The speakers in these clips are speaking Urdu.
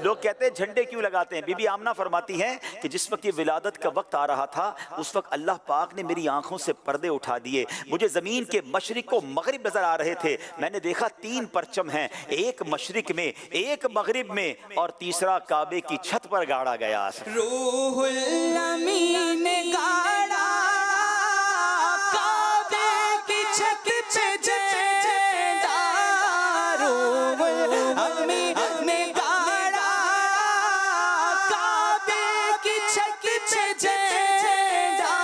لوگ کہتے ہیں جھنڈے کیوں لگاتے ہیں؟ بی بی آمنہ فرماتی ہیں کہ جس وقت یہ ولادت کا وقت آ رہا تھا اس وقت اللہ پاک نے میری آنکھوں سے پردے اٹھا دیے، مجھے زمین کے مشرق و مغرب نظر آ رہے تھے، میں نے دیکھا 3 پرچم ہیں، ایک مشرق میں، ایک مغرب میں، اور تیسرا کعبے کی چھت پر گاڑا گیا۔ روح الامین گاڑا کعبے کی چھت پہ جھنڈا، روح الامین گاڑا کعبے کی چھت پہ جھنڈا،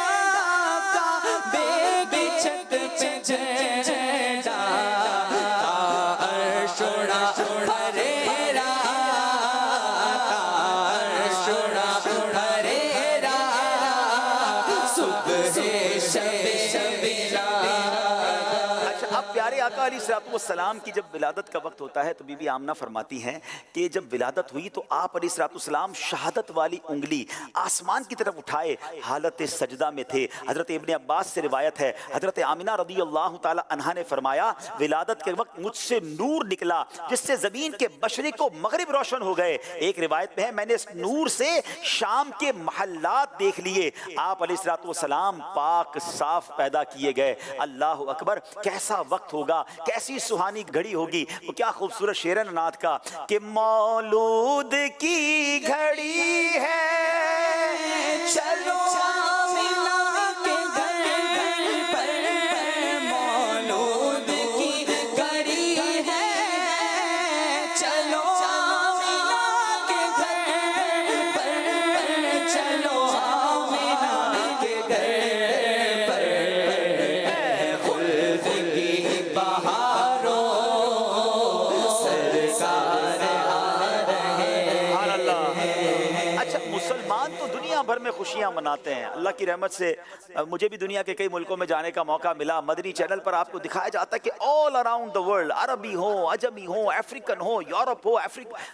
کعبے کی چھت پہ جھنڈا، عرش اڑا پھریرا، عرش اڑا پھریرا، صبح شبیرا۔ اچھا، اب پیارے آقا علیہ السلام کی جب ولادت کا وقت ہوتا ہے تو بی بی آمنہ فرماتی ہیں کہ جب ولادت ہوئی تو آپ علیہ السلام شہادت والی انگلی آسمان کی طرف اٹھائے حالت سجدہ میں تھے۔ حضرت ابن عباس سے روایت ہے، حضرت آمنہ رضی اللہ تعالی عنہا نے فرمایا ولادت کے وقت مجھ سے نور نکلا جس سے زمین کے مشرق و مغرب روشن ہو گئے۔ ایک روایت میں ہے میں نے اس نور سے شام کے محلات دیکھ لیے، آپ علیہ السلام پاک صاف پیدا کیے گئے۔ اللہ اکبر، کیسا وقت ہوگا، کیسی سہانی گھڑی ہوگی۔ وہ کیا خوبصورت شعر ہے نعت کا کہ مولود کی گھڑی ہے چلو آمنہ کے گھر پر، مولود کی گھڑی ہے چلو آمنہ کے گھر پر، چلو آمنہ کے گھر پر، خلد کی بہاروں سرکار آ رہے ہیں۔ اچھا، مسلمان تو دنیا بھر میں خوشیاں مناتے ہیں، اللہ کی رحمت سے مجھے بھی دنیا کے کئی ملکوں میں جانے کا موقع ملا۔ مدنی چینل پر آپ کو دکھایا جاتا ہے کہ آل اراؤنڈ دا ورلڈ، عربی ہو، عجمی ہو، افریقن ہو، یورپ ہو،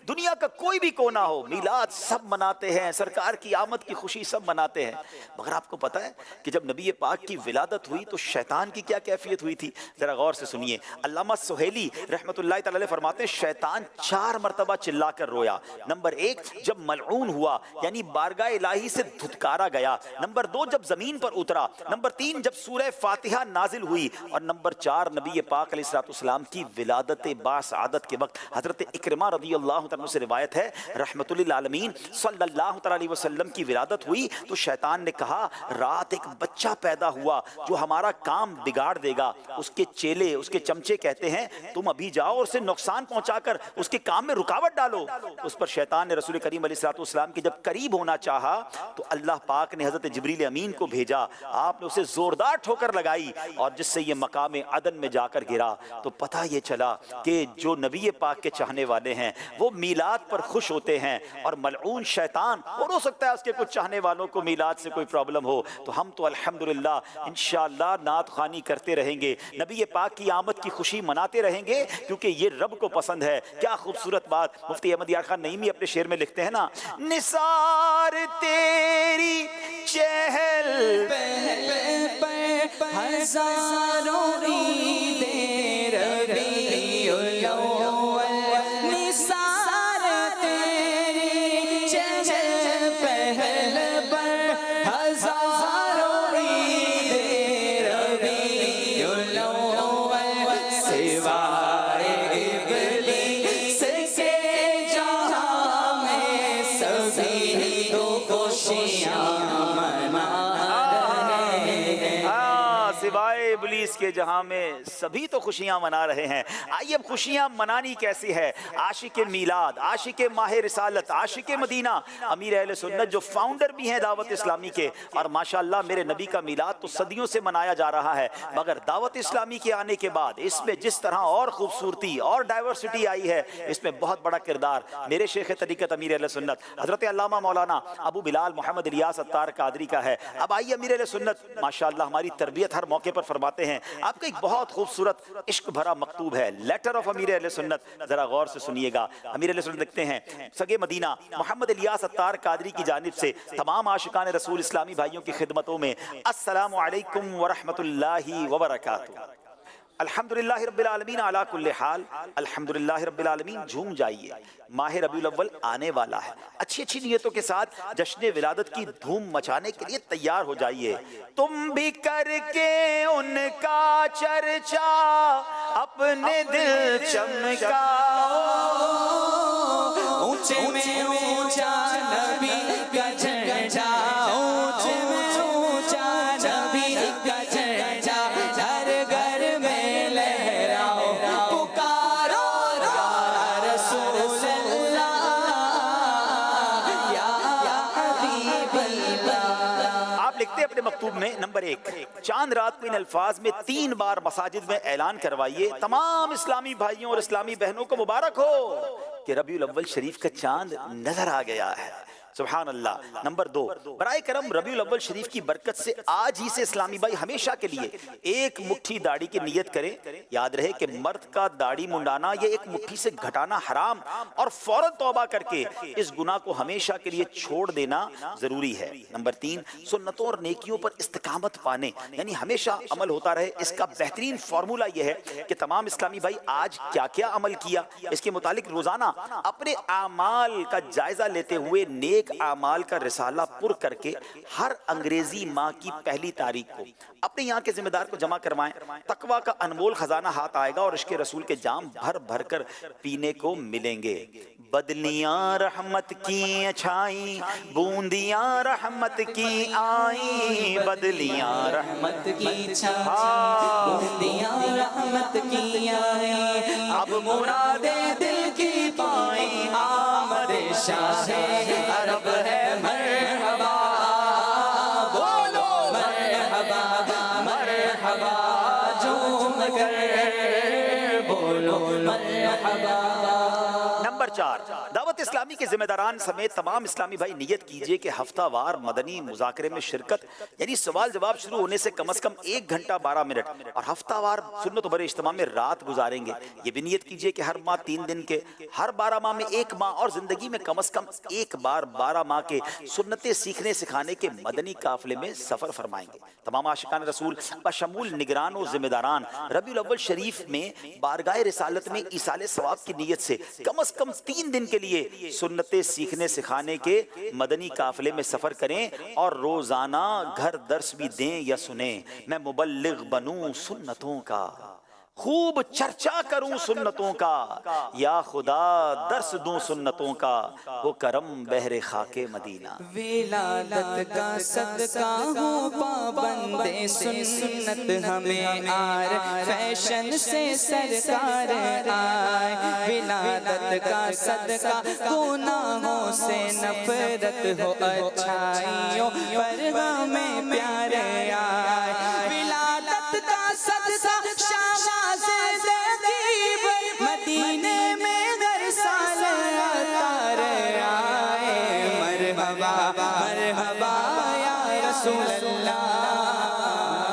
دنیا کا کوئی بھی کونا ہو، میلاد سب مناتے ہیں، سرکار کی آمد کی خوشی سب مناتے ہیں۔ مگر آپ کو پتہ ہے کہ جب نبی پاک کی ولادت ہوئی تو شیطان کی کیا کیفیت ہوئی تھی؟ ذرا غور سے سنیے۔ علامہ سہیلی رحمۃ اللہ تعالی علیہ فرماتے ہیں شیطان 4 مرتبہ چلا کر رویا۔ نمبر 1 جب ملعون ہوا یعنی بارگاہ الہی سے دھتکارا گیا، نمبر 2 جب زمین پر اترا، نمبر 3 جب سورہ فاتحہ نازل ہوئی، اور نمبر 4 نبی پاک علیہ السلام کی ولادت باسعادت کے وقت حضرت اکرمہ رضی اللہ تعالیٰ سے روایت ہے رحمت للعالمین صلی اللہ تعالیٰ علیہ وسلم کی ولادت ہوئی تو شیطان نے کہا رات ایک بچہ پیدا ہوا جو ہمارا کام بگاڑ دے گا۔ اس کے چیلے، اس کے چمچے کہتے ہیں تم ابھی جاؤ اور اسے نقصان پہنچا کر اس کے کام میں رکاوٹ ڈالو۔ اس پر شیطان نے رسول کریم علیہ السلام کے جب قریب ہونا چاہا تو اللہ پاک نے حضرت جبریل امین کو بھیجا، آپ نے اسے زوردار ٹھوکر لگائی اور جس سے یہ مقام عدن میں جا کر گرا۔ تو پتہ یہ چلا کہ جو نبی پاک کے چاہنے والے ہیں وہ میلاد پر خوش ہوتے ہیں، اور ملعون شیطان، اور ہو سکتا ہے اس کے کچھ چاہنے والوں کو میلاد سے کوئی پرابلم ہو، تو ہم تو الحمدللہ انشاءاللہ نعت خوانی کرتے رہیں گے، نبی پاک کی آمد کی خوشی مناتے رہیں گے، کیونکہ یہ رب کو پسند ہے۔ کیا خوبصورت بات مفتی احمد یار خان نعیمی اپنے شعر میں لکھتے ہیں نا، نثار تیری چہل پہ ہزاروں عیدیں ربیع الاول، نثار تیری چہل پہل پر ہزاروں عیدیں ربیع الاول، سوائے ابلیس کے جہاں میں سبھی خوشیاں منا رہے ہیں۔ سوائے ابلیس کے جہاں میں سبھی تو خوشیاں منا رہے ہیں۔ آئیے اب خوشیاں منانی کیسی ہے؟ عاشق میلاد، عاشق ماہ رسالت، عاشق مدینہ امیر اہل سنت جو فاؤنڈر بھی ہیں دعوت اسلامی کے، اور ماشاءاللہ میرے نبی کا میلاد تو صدیوں سے منایا جا رہا ہے، مگر دعوت اسلامی کے آنے کے بعد اس میں جس طرح اور خوبصورتی اور ڈائیورسٹی آئی ہے، اس میں بہت بڑا کردار میرے شیخ طریقت امیر اہل سنت حضرت علامہ مولانا ابو بلال محمد الیاس عطار قادری کا ہے۔ اب آئیے امیر اہل سنت ماشاءاللہ ہماری تربیت ہر موقع پر فرماتے ہیں، آپ کا ایک بہت خوبصورت عشق بھرا مکتوب ہے لیٹر آف امیر اہل سنت، ذرا غور سے سنیے گا۔ امیر اہل سنت لکھتے ہیں سگے مدینہ محمد الیاس عطار قادری کی جانب سے تمام عاشقان رسول اسلامی بھائیوں کی خدمتوں میں السلام علیکم ورحمۃ اللہ وبرکاتہ۔ الحمدللہ رب العالمین علی کل حال، الحمدللہ رب العالمین جھوم جائیے، ماہ ربیع الاول آنے والا ہے، اچھی اچھی نیتوں کے ساتھ جشن ولادت کی دھوم مچانے کے لیے تیار ہو جائیے۔ تم بھی کر کے ان کا چرچا اپنے دل چمکاؤ، اونچے میں اونچا نبی کا چرچا، اونچے میں اونچا نبی کا چرچا، ہر گھر میں لہراؤ پکارو یا رسول اللہ یا حبیب اللہ۔ آپ لکھتے ہیں اپنے مکتوب میں نمبر 1، چاند رات کو ان الفاظ میں 3 بار مساجد میں اعلان کروائیے، تمام اسلامی بھائیوں اور اسلامی بہنوں کو مبارک ہو کہ ربیع الاول شریف کا چاند نظر آ گیا ہے۔ سبحان اللہ۔ نمبر 2، برائے کرم ربیع الاول شریف کی برکت سے آج ہی سے اسلامی بھائی ہمیشہ کے لیے ایک مٹھی داڑھی کی نیت کریں۔ یاد رہے کہ مرد کا داڑھی منڈانا یہ ایک مٹھی سے گھٹانا حرام، اور فوراً توبہ کر کے اس گناہ کو ہمیشہ کے لیے چھوڑ دینا ضروری ہے۔ نمبر 3، سنتوں اور نیکیوں پر استقامت پانے یعنی ہمیشہ عمل ہوتا رہے، اس کا بہترین فارمولہ یہ ہے کہ تمام اسلامی بھائی آج کیا کیا عمل کیا، اس کے متعلق روزانہ اپنے اعمال کا جائزہ لیتے ہوئے نیک اعمال کا رسالہ پر کر کے ہر انگریزی ماہ کی پہلی تاریخ کو اپنے یہاں کے ذمہ دار کو جمع کروائیں۔ تقویٰ کا انمول خزانہ ہاتھ آئے گا اور عشق رسول کے جام بھر بھر کر پینے کو ملیں گے۔ بدلیاں رحمت کی اچھائیں، بوندیاں رحمت کی آئیں، بدلیاں رحمت کی چھائیں، بوندیاں رحمت کی آئیں، اب مرادیں دل کی پائیں، آمد شاہ عرب ہے مرحبا، بولو مرحبا مرحبا، جھوم کر بولو مرحبا۔ نمبر 4، دعوت اسلامی کے ذمہ داران سمیت تمام اسلامی بھائی نیت کیجئے کہ ہفتہ وار مدنی مذاکرے میں شرکت یعنی سوال جواب شروع ہونے سے کم از کم 1 گھنٹہ 12 منٹ اور ہفتہ وار سنت و بر اجتماع میں رات گزاریں گے۔ یہ بھی نیت کیجئے کہ ہر ماہ 3 دن کے، ہر 12 ماہ میں 1 ماہ اور زندگی میں کم از کم 1 بار 12 ماہ کے سنتیں سیکھنے سکھانے کے مدنی قافلے میں سفر فرمائیں گے۔ تمام عاشقان رسول بشمول نگران و ذمہ داران ربیع الاول شریف میں بارگاہ رسالت میں ایصال ثواب کی نیت سے کم از کم 3 دن کے لیے سنتیں سیکھنے سکھانے کے مدنی قافلے میں سفر کریں اور روزانہ گھر درس بھی دیں یا سنیں۔ میں مبلغ بنوں سنتوں کا، خوب چرچا کروں سنتوں کا، یا خدا درس دوں سنتوں کا، وہ کرم بہر خاک مدینہ۔ ولادت کا صدقہ ہوں پابند سنت ہمیں آر، فیشن سے سرکار آئے، ولادت کا صدقہ گناہوں سے نفرت ہو، اچھائیوں پر ہمیں پیارے آئے، ولادت کا صدقہ مدینے میں ہر سال اتار آئے، مرحبا مرحبا یا رسول اللہ۔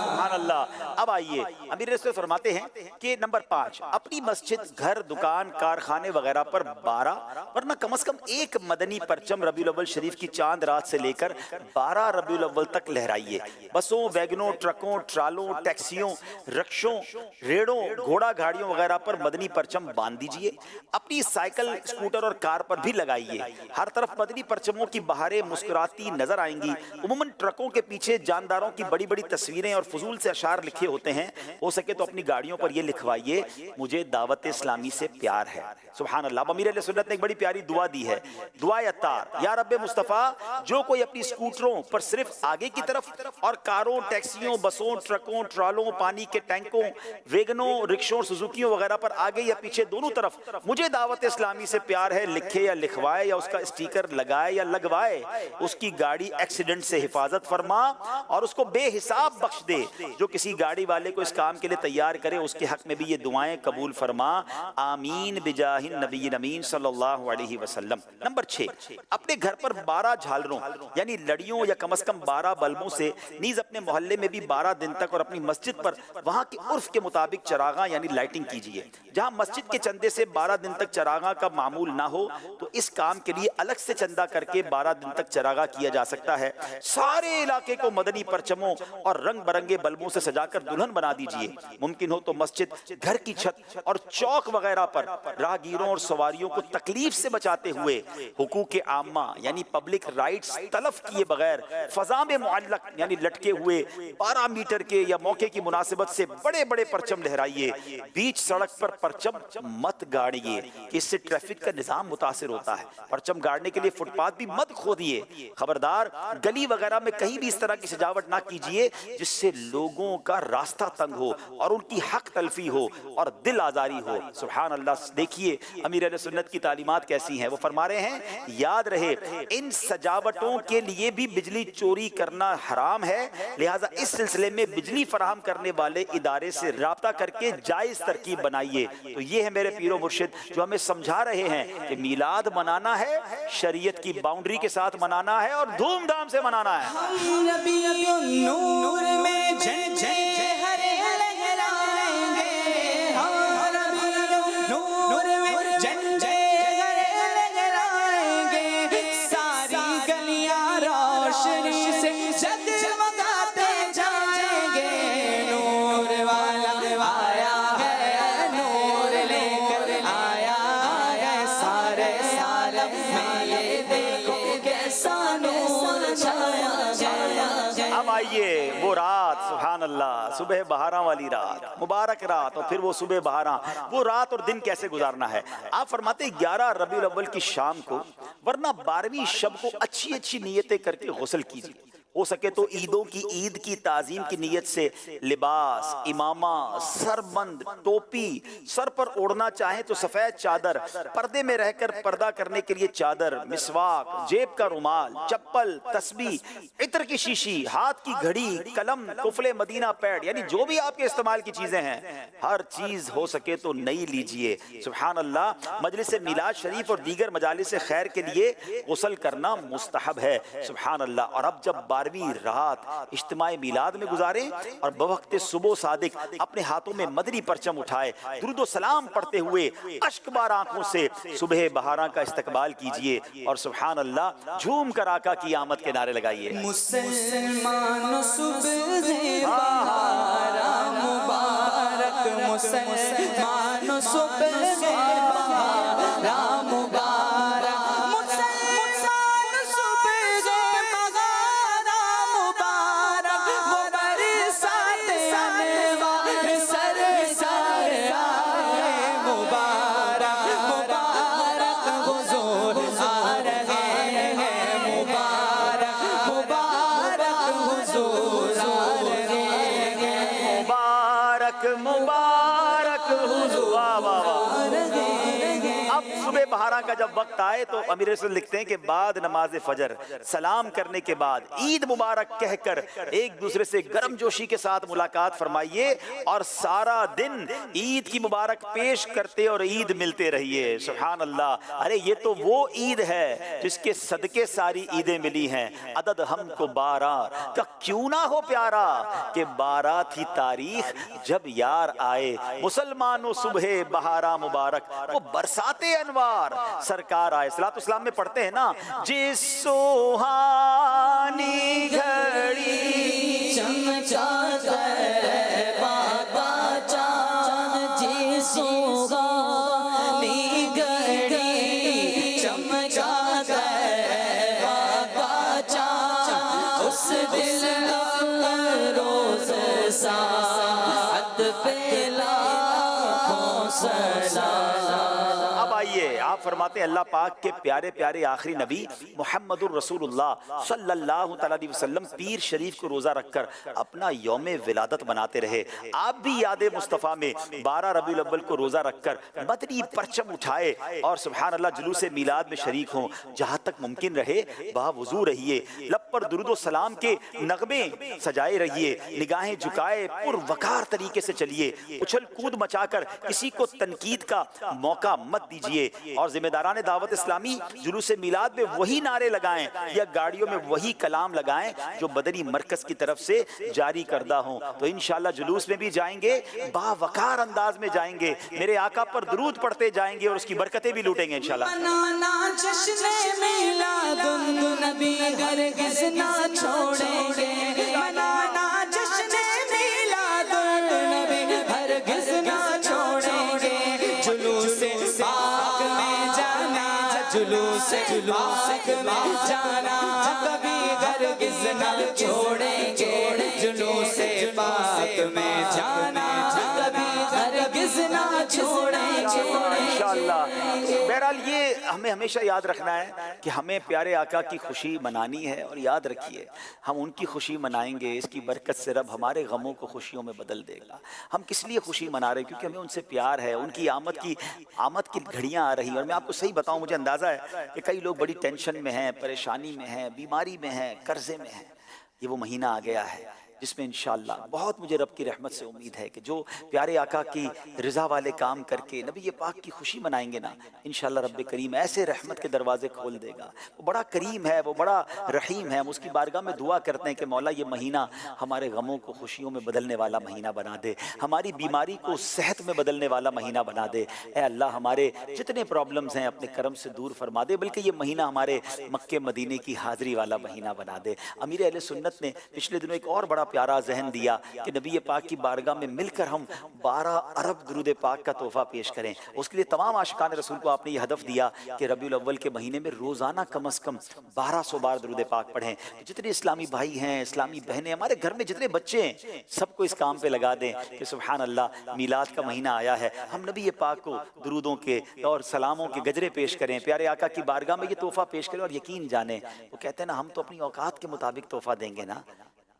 سبحان اللہ۔ اب آئیے امیر رسول فرماتے ہیں کہ نمبر 5، اپنی مسجد، گھر، دکان، کارخانے وغیرہ پر 12 ورنہ کم از کم 1 مدنی پرچم ربیع الاول شریف کی چاند رات سے لے کر 12 ربیع الاول تک لہرائیے۔ بسوں، ویگنوں، ٹرکوں، ٹرالوں، ٹیکسیوں، رکشوں، ریڑوں، گھوڑا گاڑیوں وغیرہ پر مدنی پرچم باندھ دیجئے۔ اپنی سائیکل، اسکوٹر اور کار پر بھی لگائیے۔ ہر طرف مدنی پرچموں کی بہاریں مسکراتی نظر آئیں گی۔ عموماً ٹرکوں کے پیچھے جانداروں کی بڑی بڑی تصویریں اور فضول سے اشعار لکھے ہوتے ہیں، ہو سکے تو اپنی گاڑیوں پر یہ لکھوائیے، مجھے دعوت اسلامی سے پیار ہے۔ سبحان اللہ۔ امیر علیہ سنت نے ایک بڑی پیاری دعا دی ہے، دعائے عطار، یا رب مصطفیٰ، جو کوئی اپنی سکوٹروں پر صرف آگے کی طرف اور کاروں، ٹیکسیوں، بسوں، ٹرکوں، ٹرالوں، پانی کے ٹینکوں، ویگنوں، رکشوں، سزوکیوں وغیرہ پر آگے یا پیچھے دونوں طرف مجھے دعوت اسلامی سے پیار ہے لکھے یا لکھوائے، یا اس کا اسٹیکر لگائے یا لگوائے، اس کی گاڑی ایکسیڈنٹ سے حفاظت فرما اور اس کو بے حساب بخش دے۔ جو کسی گاڑی والے کو اس کام کے لیے تیار کرے، اس کے حق میں بھی یہ دعائیں قبول فرما، آمین بجاہ النبی امین صلی اللہ علیہ وسلم۔ نمبر 6، اپنے گھر پر 12 جھالروں یعنی لڑیوں یا کم از کم 12 بلبوں سے، نیز اپنے محلے میں بھی 12 دن تک اور اپنی مسجد پر وہاں کے عرف کے مطابق چراغاں یعنی لائٹنگ کیجیے۔ جہاں مسجد کے چندے سے 12 دن تک چراغاں کا معمول نہ ہو تو اس کام کے لیے الگ سے چندہ کر کے 12 دن تک چراغاں کیا جا سکتا ہے۔ سارے علاقے کو مدنی پرچموں اور رنگ برنگے بلبوں سے سجا کر دلہن بنا دیجئے، ممکن ہو تو مسجد، گھر کی چھت اور چوک وغیرہ پر راہگیروں اور سواریوں کو تکلیف سے بچاتے ہوئے حقوق عامہ یعنی پبلک رائٹس تلف کیے بغیر فضا میں معلق یعنی لٹکے ہوئے 12 میٹر کے یا موقع کی مناسبت سے بڑے بڑے پرچم لہرائیے، بیچ سڑک پر پرچم مت گاڑیے کہ اس سے ٹریفک کا نظام متاثر ہوتا ہے، پرچم گاڑنے کے لیے فٹ پاتھ بھی مت کھودیے، خبردار گلی وغیرہ میں کہیں بھی اس طرح کی سجاوٹ نہ کیجیے جس سے لوگوں کا راستہ تنگ ہو اور ان کی حق تلفی ہو اور دل آزاری ہو۔ سبحان اللہ، دیکھیے امیر اہل سنت کی تعلیمات کیسی ہیں، وہ فرما رہے ہیں یاد رہے ان سجاوٹوں کے لیے بھی بجلی چوری کرنا حرام ہے، لہٰذا اس سلسلے میں بجلی فراہم کرنے والے ادارے سے رابطہ کر کے جائز ترکیب بنائیے۔ تو یہ ہے میرے پیر و مرشد جو ہمیں سمجھا رہے ہیں کہ میلاد منانا ہے، شریعت کی باؤنڈری کے ساتھ منانا ہے اور دھوم دھام سے منانا ہے۔ ہم ربیع النور میں جھنڈے ہرے لہرائیں گے، ہم ربیع النور میں جھنڈے ہرے لہرائیں گے، ساری گلیاں روشنی سے جگمگاتے جائیں گے، نور والا آیا ہے، نور لے کر آیا ہے، سارے عالم میں یہ دیکھو کیسا نور چھایا گیا۔ اب آئیے وہ رات، سبحان اللہ، صبح بہاراں والی رات، مبارک رات، اور پھر وہ صبح بہاراں، وہ رات اور دن کیسے گزارنا ہے۔ آپ فرماتے 11 ربیع الاول کی شام کو ورنہ 12ویں شب کو اچھی اچھی نیتیں کر کے غسل کیجیے، ہو سکے تو عیدوں کی عید کی تعظیم کی نیت سے لباس، امامہ، سربند، ٹوپی، سر پر اوڑھنا چاہیں تو سفید چادر، پردے میں رہ کر پردہ کرنے کے لیے چادر، مسواک، جیب کا رومال، چپل، تسبیح، عطر کی شیشی، ہاتھ کی گھڑی، قلم، قفل مدینہ پیڈ، یعنی جو بھی آپ کے استعمال کی چیزیں ہیں ہر چیز ہو سکے تو نئی لیجئے۔ سبحان اللہ، مجلس میلاد شریف اور دیگر مجالس خیر کے لیے غسل کرنا مستحب ہے۔ سبحان اللہ۔ اور اب جب 12ویں رات اجتماع میلاد میں گزاریں اور بوقت صبح صادق اپنے ہاتھوں میں مدنی پرچم اٹھائے درود و سلام پڑھتے ہوئے اشک بار آنکھوں سے صبح بہاراں کا استقبال کیجئے اور سبحان اللہ جھوم کر آقا کی آمد کے نعرے لگائیے۔ مسلمان صبح بہاراں مبارک، مسلمان صبح بہاراں مبارک، مسلمان صبح بہاراں مبارک، وہ برسات انوار سرسار آئے، مبارک مبارک حضور آ رہے ہیں، مبارک مبارک حضور آ رہے ہیں، مبارک مبارک حضور، واہ واہ واہ۔ اب صبح بہاراں کا جب وقت آئے تو امیر رسول لکھتے ہیں کہ بعد نماز فجر سلام کرنے کے بعد عید مبارک کہہ کر ایک دوسرے سے گرم جوشی کے ساتھ ملاقات فرمائیے اور سارا دن عید کی مبارک پیش کرتے اور عید ملتے رہیے۔ سبحان اللہ، ارے یہ تو وہ عید ہے جس کے صدقے ساری عیدیں ملی ہیں، عدد ہم کو 12 کا کیوں نہ ہو پیارا کہ 12 تھی تاریخ جب یار آئے، مسلمانوں صبح بہاراں مبارک، وہ برسات انوار سرکار آئے۔ صلاۃ السلام میں پڑھتے ہیں نا، جس سوہانی گھڑی چمچا کر بابا چاند، جی سوہانی گھڑی چمچا کر بابا چاند، اس دل روز ساعت پہ لاکھوں سلام۔ اب آئیے، آپ فرماتے ہیں اللہ پاک کے پیارے پیارے آخری نبی محمد الرسول اللہ صلی اللہ علیہ وسلم پیر شریف کو روزہ رکھ کر اپنا یوم ولادت مناتے رہے۔ آپ بھی یاد مصطفیٰ میں 12 ربیع الاول کو روزہ رکھ کر مدنی پرچم اٹھائے اور سبحان اللہ جلوس میلاد میں شریک ہوں۔ جہاں تک ممکن رہے باوضو رہیے، لب پر درود و سلام کے نغمے سجائے رہیے، نگاہیں جھکائے پر وقار طریقے سے چلیے، اچھل کود مچا کر کسی کو تنقید کا موقع مت دیجئے، اور ذمہ داران دعوت اسلامی جلوس میلاد میں وہی نعرے لگائیں یا گاڑیوں میں وہی کلام لگائیں جو مدنی مرکز کی طرف سے جاری کردہ ہوں، تو انشاءاللہ جلوس میں بھی جائیں گے، باوقار انداز میں جائیں گے، میرے آقا پر درود پڑھتے جائیں گے اور اس کی برکتیں بھی لوٹیں گے انشاءاللہ۔ منانا جشن میلاد النبی ہرگز نہ چھوڑیں گے، منانا جشن میلاد عاشق میں جانا کبھی ہرگز نہ چھوڑیں گے، جلوس پاک میں جانا کبھی ہرگز نہ چھوڑیں گے انشاءاللہ۔ بہرحال یہ ہمیں ہمیشہ یاد رکھنا ہے کہ ہمیں پیارے آقا کی خوشی منانی ہے، اور یاد رکھیے ہم ان کی خوشی منائیں گے، اس کی برکت سے رب ہمارے غموں کو خوشیوں میں بدل دے گا۔ ہم کس لیے خوشی منا رہے ہیں؟ کیونکہ ہمیں ان سے پیار ہے، ان کی آمد کی گھڑیاں آ رہی ہیں۔ اور میں آپ کو صحیح بتاؤں، مجھے اندازہ ہے کہ کئی لوگ بڑی ٹینشن میں ہیں، پریشانی میں ہیں، بیماری میں ہیں، قرضے میں ہیں۔ یہ وہ مہینہ آ گیا ہے جس میں انشاءاللہ بہت مجھے رب کی رحمت سے امید ہے کہ جو پیارے آقا کی رضا والے کام کر کے نبی پاک کی خوشی منائیں گے نا، انشاءاللہ رب کریم ایسے رحمت کے دروازے کھول دے گا۔ وہ بڑا کریم ہے، وہ بڑا رحیم ہے۔ ہم اس کی بارگاہ میں دعا کرتے ہیں کہ مولا یہ مہینہ ہمارے غموں کو خوشیوں میں بدلنے والا مہینہ بنا دے، ہماری بیماری کو صحت میں بدلنے والا مہینہ بنا دے۔ اے اللہ ہمارے جتنے پرابلمز ہیں اپنے کرم سے دور فرما دے، بلکہ یہ مہینہ ہمارے مکے مدینے کی حاضری والا مہینہ بنا دے۔ امیر اہل سنت نے پچھلے دنوں ایک اور بڑا پیارا ذہن دیا کہ نبی پاک کی بارگاہ میں مل کر ہم 12 ارب درود پاک کا تحفہ پیش کریں۔ اس کے لیے تمام عاشقان رسول کو آپ نے یہ ہدف دیا کہ ربیع الاول کے مہینے میں روزانہ کم از کم 1200 بار درود پاک پڑھیں۔ جتنے اسلامی بھائی ہیں، اسلامی بہنیں، ہمارے گھر میں جتنے بچے ہیں، سب کو اس کام پہ لگا دیں کہ سبحان اللہ میلاد کا مہینہ آیا ہے، ہم نبی پاک کو درودوں کے اور سلاموں کے گجرے پیش کریں، پیارے آقا کی بارگاہ میں یہ تحفہ پیش کریں۔ اور یقین جانیں، وہ کہتے ہیں نا ہم تو اپنی اوقات کے مطابق تحفہ دیں گے نا۔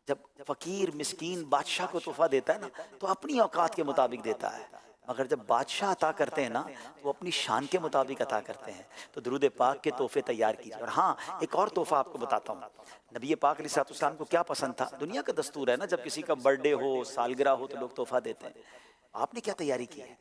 جب فقیر مسکین بادشاہ کو تحفہ دیتا ہے نا تو اپنی اوقات کے مطابق دیتا ہے، مگر جب بادشاہ عطا کرتے ہیں نا تو وہ اپنی شان کے مطابق عطا کرتے ہیں۔ تو درود پاک کے تحفے تیار کیجیے۔ اور ہاں، ایک اور تحفہ آپ کو بتاتا ہوں۔ نبی پاک علیہ السلام کو کیا پسند تھا؟ دنیا کا دستور ہے نا، جب کسی کا برتھ ڈے ہو، سالگرہ ہو تو لوگ تحفہ دیتے ہیں۔ آپ نے کیا تیاری کی ہے؟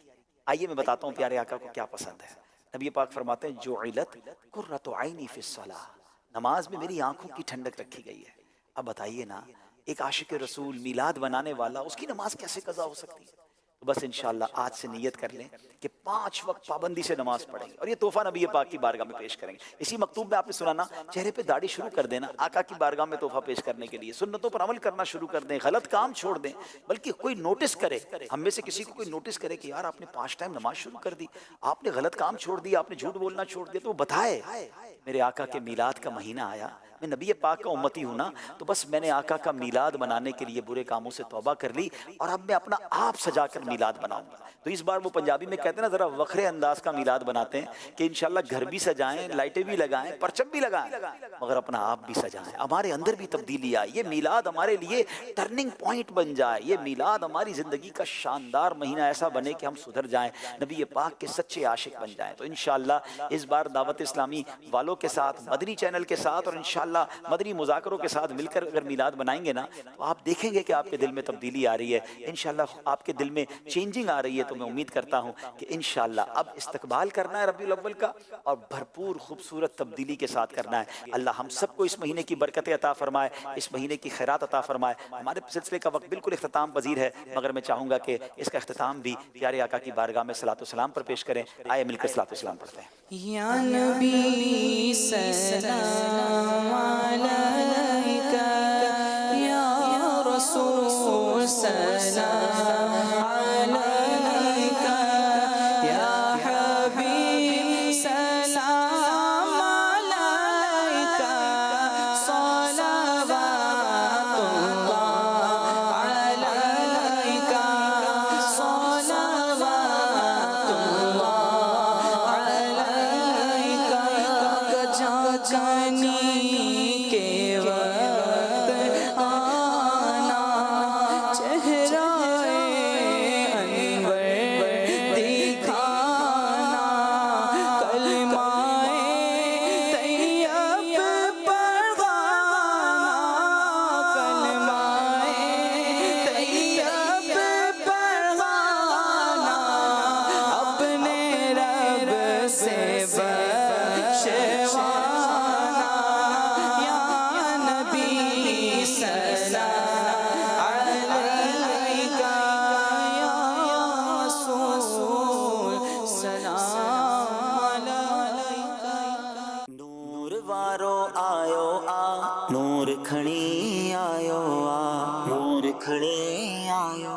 آئیے میں بتاتا ہوں پیارے آقا کو کیا پسند ہے۔ نبی پاک فرماتے ہیں جعلت قرۃ عینی فی الصلاۃ، نماز میں میری آنکھوں کی ٹھنڈک رکھی گئی ہے۔ اب بتائیے نا، ایک عاشق رسول میلاد بنانے والا، اس کی نماز کیسے قضا ہو سکتی ہے؟ تو بس انشاءاللہ آج سے نیت کر لیں کہ 5 وقت پابندی سے نماز پڑھیں گے، اور یہ تحفہ نبی پاک کی بارگاہ میں پیش کریں گے۔ اسی مکتوب میں آپ نے سنا نا، چہرے پہ داڑھی شروع کر دینا آقا کی بارگاہ میں تحفہ پیش کرنے کے لیے، سنتوں پر عمل کرنا شروع کر دیں، غلط کام چھوڑ دیں۔ بلکہ کوئی نوٹس کرے، ہم میں سے کسی کو کوئی نوٹس کرے کہ یار آپ نے 5 ٹائم نماز شروع کر دی، آپ نے غلط کام چھوڑ دیا، آپ نے جھوٹ بولنا چھوڑ دیا، تو وہ بتائے میرے آقا کے میلاد کا مہینہ آیا، میں نبی پاک کا امتی ہوں نا، تو بس میں نے آقا کا میلاد منانے کے لیے برے کاموں سے توبہ کر لی، اور اب میں اپنا آپ سجا کر میلاد بناؤں گا۔ تو اس بار وہ پنجابی میں کہتے ہیں نا، ذرا وکھرے انداز کا میلاد بناتے ہیں کہ انشاءاللہ گھر بھی سجائیں، لائٹیں بھی لگائیں، پرچم بھی لگائیں، مگر اپنا آپ بھی سجائیں، ہمارے اندر بھی تبدیلی آئے، یہ میلاد ہمارے لیے ٹرننگ پوائنٹ بن جائے، یہ میلاد ہماری زندگی کا شاندار مہینہ ایسا بنے کہ ہم سدھر جائیں، نبی پاک کے سچے عاشق بن جائیں۔ تو انشاءاللہ اس بار دعوت اسلامی والوں کے ساتھ، مدنی چینل کے ساتھ، اور انشاءاللہ مدنی مذاکروں کے ساتھ مل کر اگر میلاد بنائیں گے نا تو آپ دیکھیں گے کہ آپ کے دل میں تبدیلی آ رہی ہے، انشاءاللہ آپ کے دل میں چینجنگ آ رہی ہے۔ تو میں امید کرتا ہوں کہ انشاءاللہ اب استقبال کرنا ہے ربیع الاول کا، اور بھرپور خوبصورت تبدیلی کے ساتھ کرنا ہے۔ اللہ ہم سب کو اس مہینے کی برکتیں عطا فرمائے، اس مہینے کی خیرات عطا فرمائے۔ ہمارے سلسلے کا وقت بالکل اختتام پذیر ہے، مگر میں چاہوں گا کہ اس کا اختتام بھی پیارے آقا کی بارگاہ میں صلاۃ و سلام پر پیش کریں۔ آئے مل کر صلاۃ و سلام پڑھتے ہیں۔ یا نبی سلام علیکہ، یا رسول سلام علیکہ، یا حبیب سلام علیکہ، صلوات اللہ علیکہ، صلوات اللہ جانی کے وقت آنا، چہرہ انور دکھانا، کلمہ طیب پڑھانا، کلمہ طیب پڑھانا، اپنے رب سے بخشوانا، یا نبی سلام علیکہ، یا رسول سلام علیکہ۔ نور وارو آیو آ، نور کھڑی آیو آ، نور کھڑی آیو